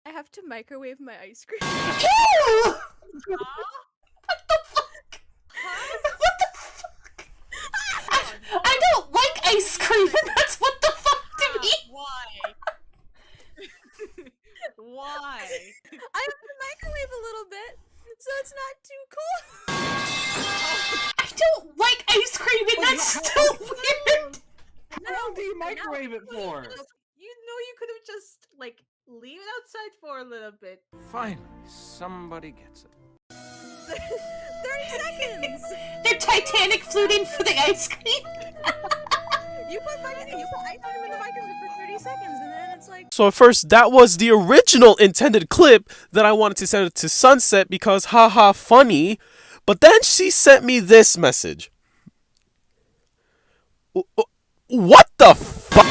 I have to microwave my ice cream. Ew! What the fuck? What the fuck? I don't like ice cream, and that's what the fuck to me. Why? Why? I have to microwave a little bit, so it's not too cold. I don't like ice cream, and that's still weird. How long do you microwave it for? You know you could have just, like, leave it outside for a little bit. Finally, somebody gets it. 30 seconds! They're Titanic fluting for the ice cream. You put ice cream in the microwave for 30 seconds, and then it's like... So at first, that was the original intended clip that I wanted to send it to Sunset because haha funny. But then she sent me this message. What the fuck?